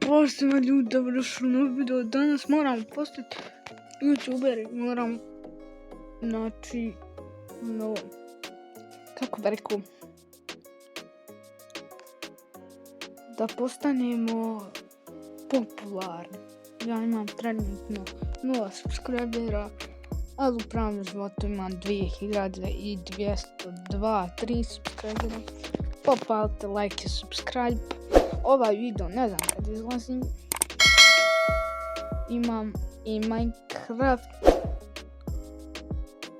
Posljedno ljudi, dobrodošli u novi video. Danas moram postati youtuber, moram, znači, kako da rekao, da postanemo popularni. Ja imam trenutno 0 subscribera, ali u pravom životu imam 2202-3 subscribera. Popalite like i subscribe. Ovaj video ne znam kad izlazim. Imam i Minecraft.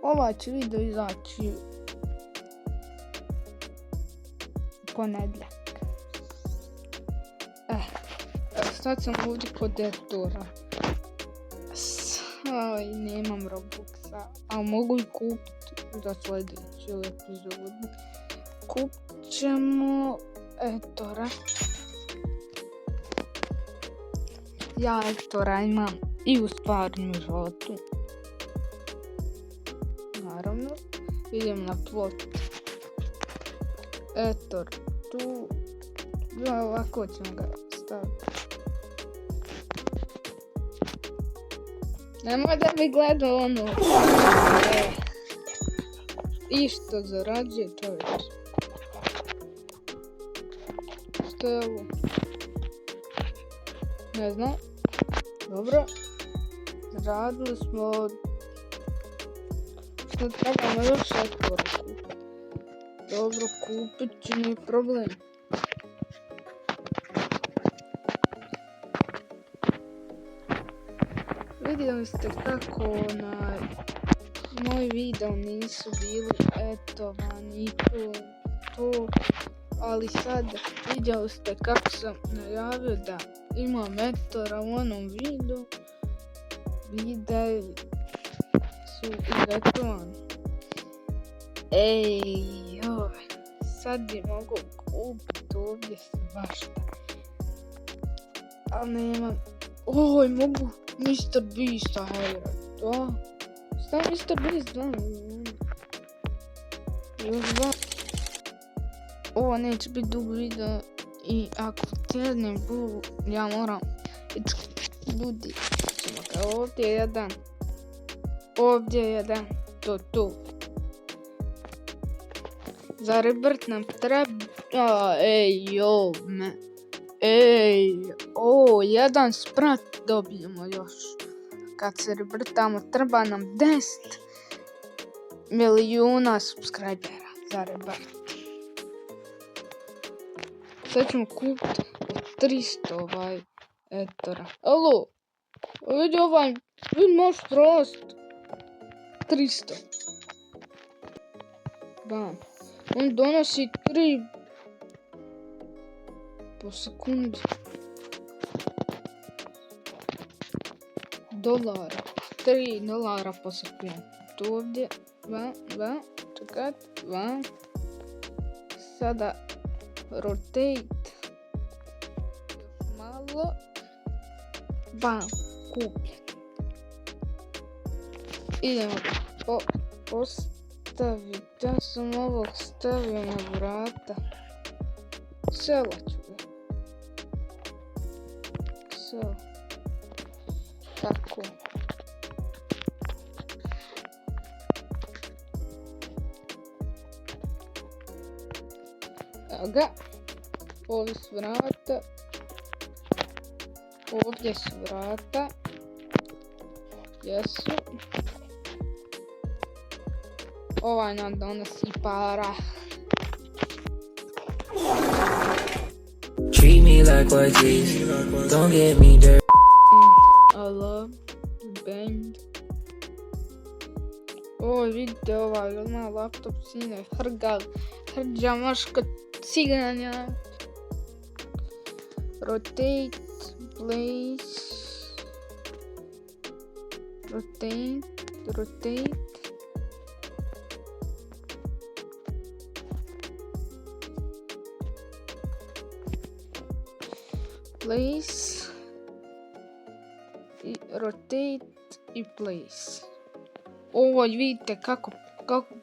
Ovaj će video izaći ponedjeljak. Sad sam ovdje kod editora. Nemam Robuxa, ali mogu i kupiti za sljedeću epizodu. Kupit ćemo editora. Ja editora imam i u stvarnom životu. Naravno, idem na plot. Editor tu. Ovako ćemo ga staviti. Nemoj da bi gledao ono. I što zarađuje čovječ. Što je ovo? Ne znam. Dobro. Zaradili smo. Što trebamo još editora kupiti. Dobro, kupit ću, nije problem. Vidjeli ste kako moji video nisu bili etovani to, ali sad vidjeli ste kako sam najavio da imam editora u onom videu. Videi su izetovani. Sad je mogu kupiti ovdje svašta. Ali nemam. Mogu Mr. Beasta hajrat. Šta Mr. Beast znam? Ovo neće biti dug video i ako tjednem ja moram ljudi, ćemo ga ovdje jedan, to. Za rebrt nam treba, jedan sprat dobijemo još. Kad se rebrtamo treba nam 10 milijuna subscribera za rebrt. Sad ćemo kupiti 300 editora. Alo, vidi možeš prost 300. Bam. On donosi 3 po sekundi dolara. 3 dolara po sekundi. Tu ovdje, čekat, sada rotate, malo, bam, kupljen. Idemo postaviti, ja sam ovog stavio na vrata. Sela ću ga. Sela. Tako. Evo ga. Ovdje su vrata. Ovdje su vrata. Jesu. Ovaj nam donosi para. Treat me like what is. Don't get me dirty. I love the band. Vidite odmah laptop sine hrđa maška ciganja. Rotate, place. Rotate. Place. Rotate i place. Vidite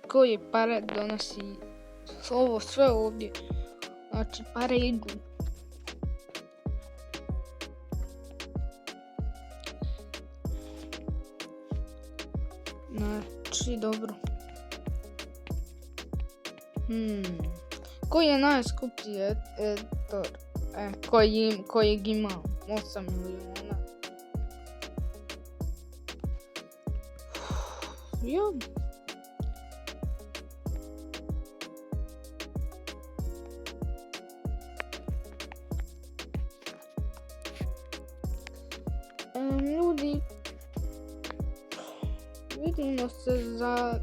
koje pare donosi ovo sve ovdje. Znači pare idu. zvuči dobro. Koji je najskuplji editor kojeg imam? 8 miliona. Ja. Ljudi, vidimo se za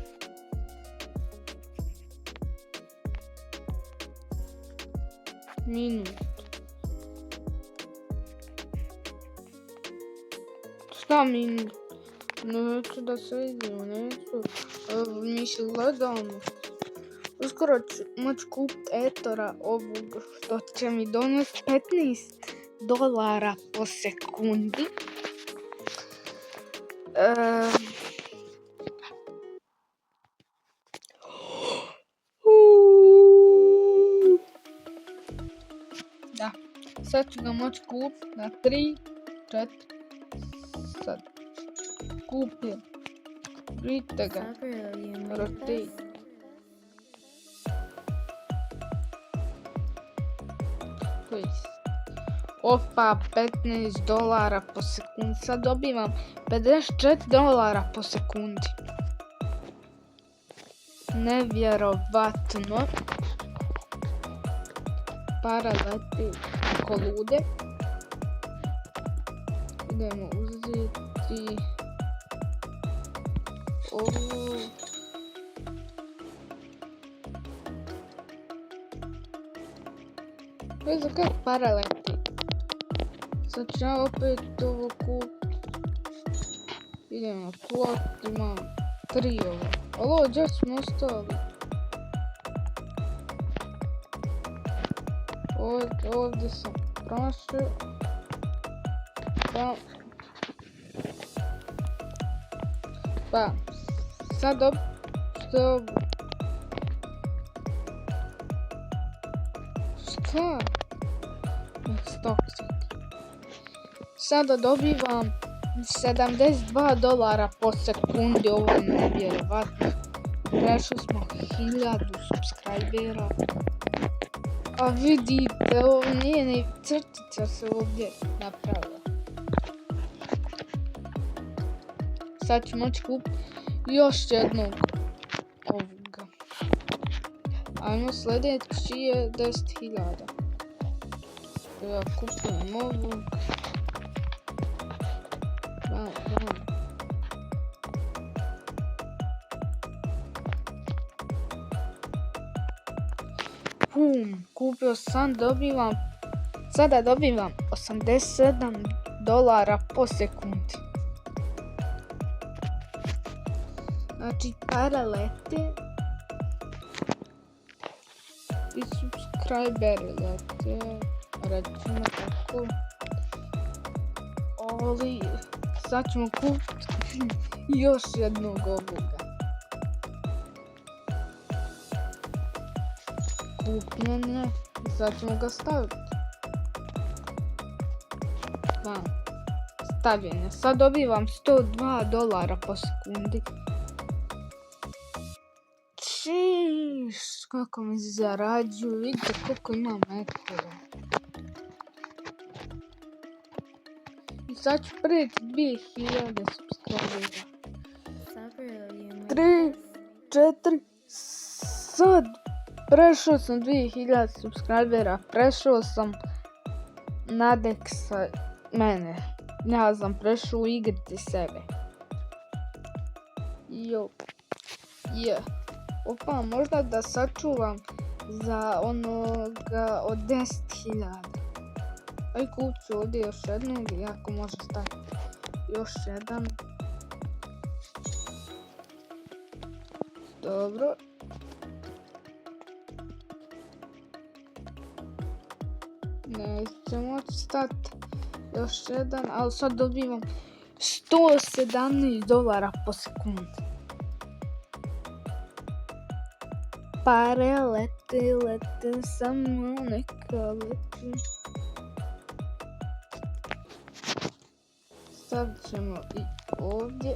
minut. Šta minut? Neću da se vidimo, neću. Mislim, gledamo. Uskoro ću moći kupiti editora ovog što će mi donijeti $15 po sekundi. Da, sad ću ga moći kupiti na 3, 4, sad. Kupio. Vidite ga. Rotate. Opa, $15 po sekundi. Sad dobivam $54 po sekundi. Nevjerovatno. Para leti ko lude. Idemo uzeti ovo. Za kak para leti. Sad ću ja opet ovo kupiti. Idemo plot, imam 3 ovo. Alo, gdje smo ostali? Ovdje sam prošao. Pa, sad što? Šta? Sada dobivam $72 po sekundi, ovo je nevjerovatno. Prešli smo 1000 subscribera. A vidite, ovo nije ni crtica se ovdje napravila. Sad ću moći kupiti još jednog ovoga. Ajmo sljedeći je 10.000. Ja kupujem ovog. Kupio sam, sada dobivam $87 po sekundi. Znači, para lete i subscriberi lete, recimo tako. Ali, sad ćemo kupiti još jednog ovoga. Kupljene, sad ćemo ga staviti. Stavljene, sad dobivam $102 po sekundi. Kako mi zarađuju, vidite koliko imam metara. I sad ću preći 2000 subscribera. 3, 4, sad prešao sam 2000 subscribera, prešao sam Nadeksa mene. Ja sam prešao u igrati sebe. Opa, možda da sačuvam za onoga od 10.000. Aj, kupit ću ovdje još jednog i ako može staviti još jedan. Dobro. Neće moći stati još jedan, ali sad dobivam $117 po sekundi. Pare lete, samo neka leti. Sad ćemo i ovdje.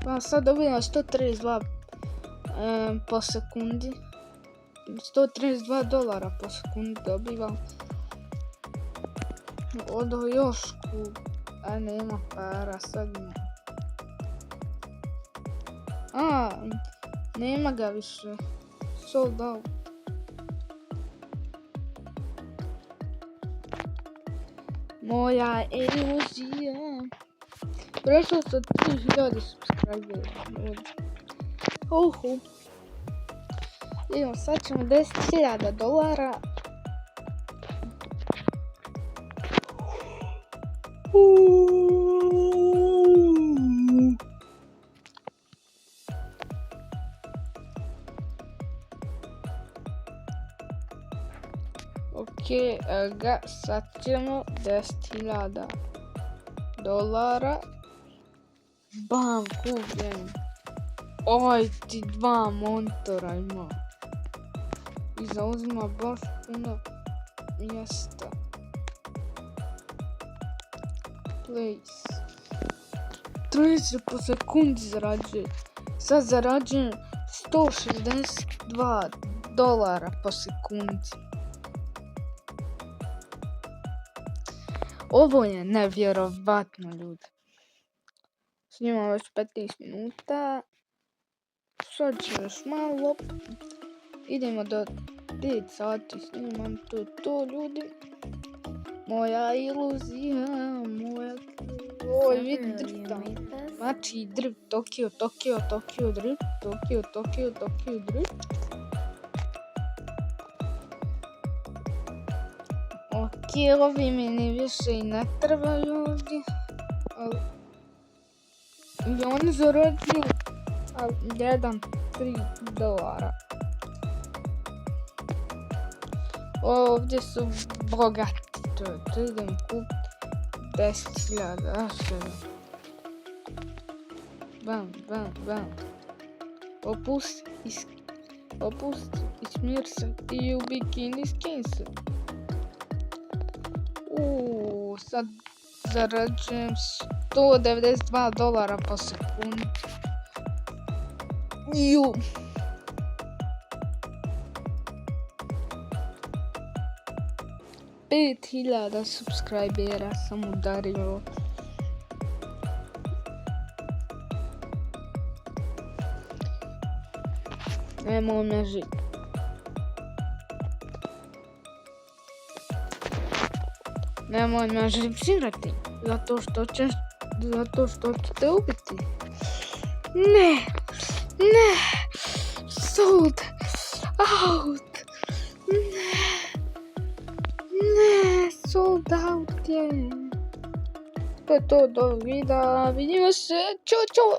A sad dobivam 132 po sekundi. $132 po sekundi dobivam. Odo još kup. A nema para sad ne. Nema ga više. Sold out. Moja iluzija. Prešao sam 3000 subscribera. Idemo, sad ćemo $10,000. Ok, sad ćemo $10,000. Bam, kupljen. Oj, ti 2 monitora ima. I zauzima baš puno mjesta. Place. 30 po sekundi zarađuje. Sad zarađujem $162 po sekundi. Ovo je nevjerovatno, ljudi. Snimam već 15 minuta. Sad ću još malo. Idemo do 5 sati snimam to, ljudi. Moja iluzija, moja... Oj, vidi drifta. Znači drift, Tokio, drift, Tokio, drift. Ok, ovi mi ni više i ne trebaju ovdje. I oni zarađuju $1-3. Ovdje su bogati. To idem kupiti 10.000. Bam. Opusti i smir se. I u bikini skin se. Sad zarađujem $192 po sekundi. Ju. $5,000 subscribera sam udario. Nemoj me žiti. Nemoj me živcirati. Zato što ću te ubiti. Ne. Sold out. Ne, sold out je. To je to do videa. Vidimo se. Ćao.